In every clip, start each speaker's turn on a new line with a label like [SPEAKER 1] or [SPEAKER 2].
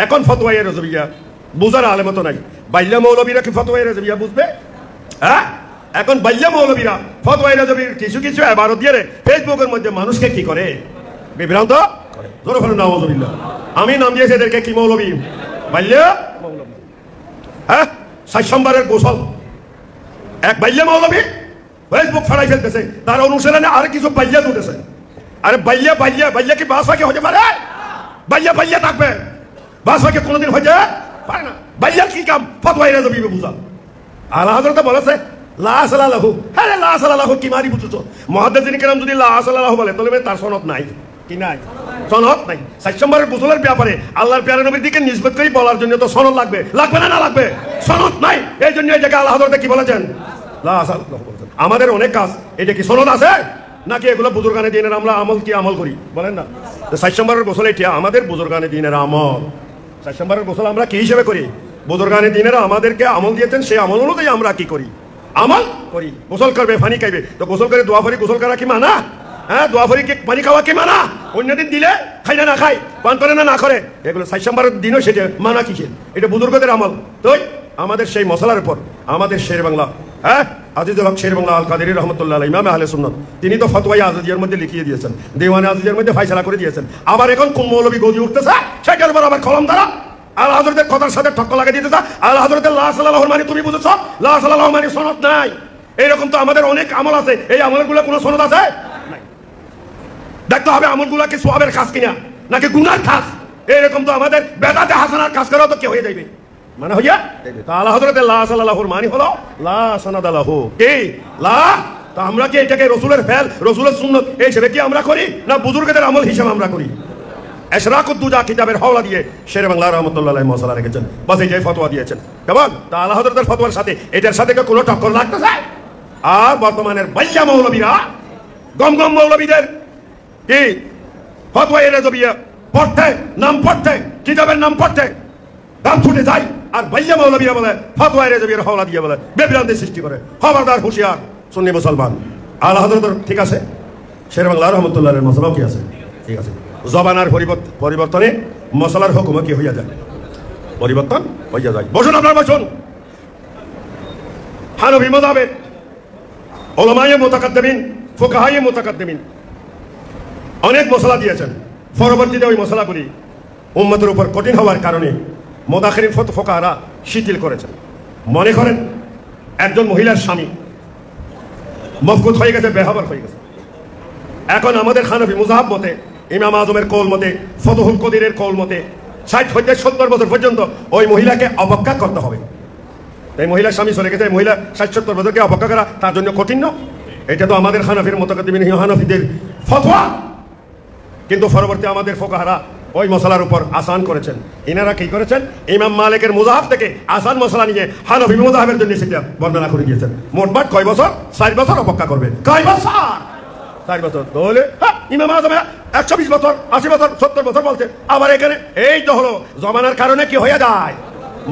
[SPEAKER 1] এখন ফতোয়ায়ে রাজবিয়া বুঝার আলেমত নাই। বাইল্লা মৌলবীরা কি ফতোয়ায়ে রাজবিয়া বুঝবে? হ্যাঁ, এখন বাইল্লা মৌলবীরা ফতোয়ায়ে রাজবির কিছু কিছু ইবারত দিয়ে ফেসবুকের মধ্যে মানুষকে কি করে? বিভ্রান্ত করে। জোরে বলেন নাউযুবিল্লাহ। আমি নাম দিয়েছি এদেরকে কি মৌলবী? বাইল্লা মৌলবী। হ্যাঁ, ৬০ নম্বরের গোসল এক বাইল্লা মৌলবী ফেসবুক ফাড়াই ফেলতেছে, তার অনুসরণে আর কিছু বাইল্লা উঠেছে। আরে বাইল্লা বাইল্লা বাইল্লা কি বাস ফাঁকে হতে পারে? বাইল্লা বাইল্লা থাকবে, বাস ফাঁকে কোনোদিন হয়ে যায় পারে না। বাইল্লার কি কাম? ফতোয়ায়ে রাজবি বুঝা। আলা হযরত বলেছে লা সালাহু। হ্যাঁ, লা সালাহু কি মারি বুঝছো? মুহাদ্দিসিন কেরাম যদি লা সালাহু বলে তাহলে তার সনদ নাই। কি নাই? সনদ নাই। ৬০ নম্বরের গোসলের ব্যাপারে আল্লাহর প্যারা নবীর দিকে নিসবত করে বলার জন্য তো সনদ লাগবে, লাগবে না? না লাগবে, সনদ নাই। এই জন্য এই জায়গায় আল্লাহ হযরত কি বলেছেন? লা সালাহু বলেছেন। আমাদের অনেক কাজ, এটা কি সনদ আছে নাকি এগুলো বুজুর্গানে দিনের আমরা আমল কি আমল করি বলেন না? ৬০ নম্বরের গোসল এটা আমাদের বুজুর্গানে দিনের আমল। ৬০ নম্বরের গোসল আমরা কি হিসেবে করি? বুজুর্গানে দিনেরা আমাদেরকে আমল দিয়েছেন, সেই আমল অনুযায়ী আমরা কি করি? আমল করি। গোসল করবে, পানি খাইবে, তো গোসল করে দোয়া ফরি গোসল করা কি মানা? হ্যাঁ, দোয়া ফরি কি পানি খাওয়া কি মানা? অন্যদিন দিলে খাই না, না খাই, পান করে না, না করে, এগুলো ৬০ নম্বরের দিনও সেটা মানা কিসের? এটা বুজুর্গদের আমল। তো আমাদের সেই মশলার উপর আমাদের শের বাংলা, হ্যাঁ, আজিজুল হক শের বাংলা আল কাদেরী রহমতুল্লাহ আলাইহি, ইমাম আহলে সুন্নাত, তিনি তো ফতোয়ায়ে আজিজিয়ার মধ্যে লিখিয়ে দিয়েছেন, দেওয়ানে আজিজিয়ার মধ্যে ফায়সালা করে দিয়েছেন। আবার এখন কোন মৌলবী গজি উঠতেছে সেটার উপর আবার কলম দ্বারা আল্লাহ হযরতের কথার সাথে ঠক্কর লাগিয়ে দিতেছে। আল্লাহ হযরতের লা সালাহু মানে তুমি বুঝেছো? লা সালাহু মানে সনদ নাই। এইরকম তো আমাদের অনেক আমল আছে, এই আমলগুলো কোনো সনদ আছে নাই। দেখতে হবে আমলগুলো কি সওয়াবের কাজ কিনা নাকি গুনার কাজ। এরকম তো আমাদের বেদাতে হাসানার কাজ করাও তো কে হয়ে যাবে, মানে হইয়া তা আল্লাহ হযরতের লা সালাহুর মানে হলো লা সানাদা লাহু। কি লা? তা আমরা কি এটাকে রসুলের ফেল, রসুলের সুন্নত এই হিসেবে কি আমরা করি, না বুজুর্গদের আমল হিসেবে আমরা করি? এশরাকুদ্দুজা কিতাবের হাওলা দিয়ে শের বাংলা রহমতুল্লাহ আলাইহি মশলা রেখেছেন, বাস এই যে ফতোয়া দিয়েছেন। কেমন? তা আল্লাহ হযরতের ফতোয়ার সাথে এটার সাথে কোনো টক্কর লাগতেছে? আর বর্তমানের বাইয়া মৌলবীরা, গম গম মৌলবীদের কি ফতোয়ায়ে রাজবিয়া পড়তে, নাম পড়তে, কিতাবের নাম পড়তে দাম ছুটে যায়, আর বাইয়া মৌলবীরা বলে ফতোয়ায়ে রাজবিয়ার হাওলা দিয়ে বলে বিভ্রান্তি সৃষ্টি করে। খবরদার, হুঁশিয়ার সুন্নি মুসলমান। আল্লাহ হযরতের ঠিক আছে, শের বাংলা রহমতুল্লাহ আলাইহি মশলা কি আছে? ঠিক আছে। জবানার পরিবর্তনে মশলার হুকুম কি হইয়া যায়? পরিবর্তন হইয়া যায়। বসুন, আপনার বসুন। হানফি মাযহাবের উলামায়ে মুতাকাদ্দিমিন, ফুকাহায়ে মুতাকাদ্দিমিন অনেক মশলা দিয়েছেন। পরবর্তীতে ওই মশলাগুলি উম্মতের উপর কঠিন হওয়ার কারণে মুতাআখিরিন ফুকাহারা শিথিল করেছেন। মনে করেন একজন মহিলার স্বামী মফকুদ হয়ে গেছে, বেহাবার হয়ে গেছে। এখন আমাদের হানফি মুযহাব মতে, ইমাম আজমের কওল মতে, ফতহুল কদিরের কওল মতে ৬০ হইতে ৭০ বছর পর্যন্ত ওই মহিলাকে অপেক্ষা করতে হবে। এই মহিলার স্বামী চলে গেছে, মহিলা ৬০-৭০ বছরকে অপেক্ষা করা তার জন্য কঠিন না? এটা তো আমাদের হানফির মুতাকাদ্দিমিন হানফিদের ফতোয়া। কিন্তু পরবর্তী আমাদের ফুকাহারা ওই মশলার উপর আসান করেছেন। ইনারা কি করেছেন? ইমাম মালিকের মুযহাব থেকে আসান মশলা নিয়ে হানফি মুযহাবের জন্য সেটা বর্ণনা করে দিয়েছেন। মোটমাট কয় বছর? ৬০ বছর অপেক্ষা করবে। কয় বছর? ৬০ বছর। তাহলে ইমাম আযম ১২০ বছর, ৮০ বছর, ৭০ বছর বলছে। আবার এখানে এই তো হলো জমানার কারণে কি হয়ে যায়?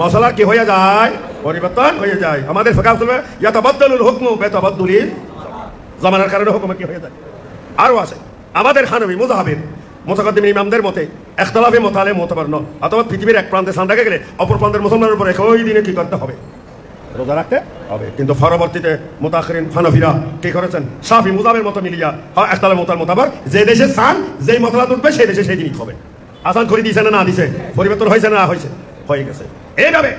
[SPEAKER 1] মশলার কি হয়ে যায়? পরিবর্তন হয়ে যায়। আমাদের ফিকহ বলবে ইয়াতাবাদদালুল হুকমু বিতাবাদ্দুলিল জমানার কারণে হুকুম কি হয়ে যায়। আরো আছে আমাদের হানফি মুযহাবের মুতাকাদ্দিমিন ইমামদের মতে ইখতিলাফে মুতালে মুতাবার নয়, অথবা পৃথিবীর এক প্রান্তে সান্দাকে গেলে অপর প্রান্তের মুসলমানের উপর একই দিনে কি করতে হবে? রোজা রাখতে হবে। কিন্তু পরবর্তীতে মুতাআখিরিন হানফিরা কি করেছেন? শাফি মুযহাবের মতো মিলিয়া ইখতিলাফ মুতাল মুতাবার, যে দেশে সান যেই মতলা উঠবে সেই দেশে সেই দিনই হবে। আসান করে দিয়েছে না দিছে? পরিবর্তন হয়েছে না হয়েছে? হয়ে গেছে। এইভাবে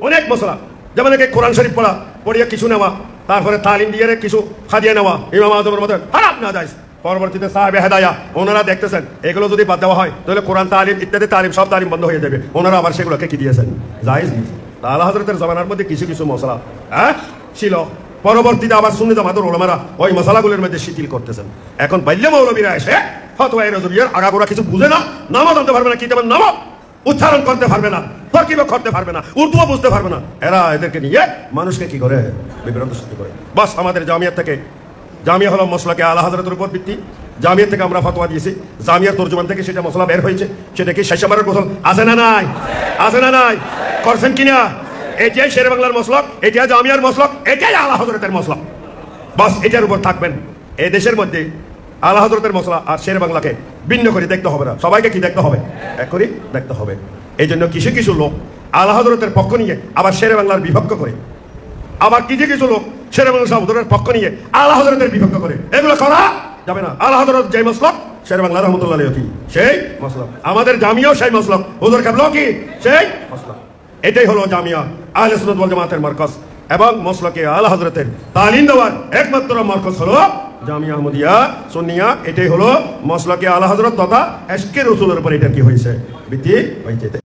[SPEAKER 1] অনেক মশলা, যেমন কোরআন শরীফ পড়া, পড়িয়া কিছু নেওয়া, তারপরে তালিম দিয়ে কিছু খাদিয়ে নেওয়া, ইমাম আযমের মতো হারাম না যায়। পরবর্তীতে সাহাবে হেদায়া ওনারা দেখতেছেন এগুলো যদি বাদ দেওয়া হয় তাহলে কোরআন তালিম ইত্যাদি তালিম সব তালিম বন্ধ হয়ে যাবে। ওনারা আবার সেগুলোকে কি দিয়েছেন? জায়েজ দিয়েছেন। আল্লাহ হযরতের জামানার মধ্যে কিছু কিছু মশলা ছিল, পরবর্তীতে আবার সুন্নি জামাতের উলামারা ওই মশলাগুলোর মধ্যে শিথিল করতেছেন। এখন বাইল্লা মৌলবীরা এসে ফতোয়ায়ে রাজবিয়ার আগাগোড়া কিছু বুঝে না, নামও জানতে পারবে না, কিতাবের নামও উচ্চারণ করতে পারবে না, তরকিবও করতে পারবে না, উর্দুও বুঝতে পারবে না। এরা এদেরকে নিয়ে মানুষকে কি করে? বিভ্রান্ত সৃষ্টি করে। বাস আমাদের জামিয়া থেকে, জামিয়া হলো মশলাকে আলা হযরতের উপর ভিত্তি, জামিয়া থেকে আমরা ফতোয়া দিয়েছি, জামিয়ার তর্জমান থেকে সেটা মশলা বের হয়েছে। সেটা কি ৬০ গোসল আছে না নাই? আছে না নাই? করছেন কিনা? এটাই শের বাংলার মসলক, এটাই জামিয়ার মসলক, এটাই আলা হযরতের মসলক। বাস এটার উপর থাকবেন। এই দেশের মধ্যে আলা হযরতের মসলা আর শের বাংলাকে ভিন্ন করে দেখতে হবে না, সবাইকে কি দেখতে হবে? এক করে দেখতে হবে। এই জন্য কিছু কিছু লোক আলা হযরতের পক্ষ নিয়ে আবার শেরে বাংলার বিভক্ত করে, আবার কিছু কিছু লোক শেরে বাংলা হুজুরের পক্ষ নিয়ে আলা হযরতের বিভক্ত করে। এগুলো করা যাবে না। আলা হযরত যে মাসলাক শেরে বাংলা রহমতুল্লাহ আলাইহি কি সেই মাসলাক, আমাদের জামিয়াও সেই মাসলাক, হুজুর কেবলাও কি সেই মাসলাক। এটাই হলো জামিয়া আহলে সুন্নাত ওয়াল জামাতের মারকাজ এবং মাসলাকে আলা হযরতের তালিম দেওয়ার একমাত্র মারকাজ হলো জামিয়া আহমদিয়া সুন্নিয়া। এটাই হলো মাসলাকে আলা হযরত তথা ইশকে রাসূলের উপর এটা কি হয়েছে ভিত্তি হয়েছে।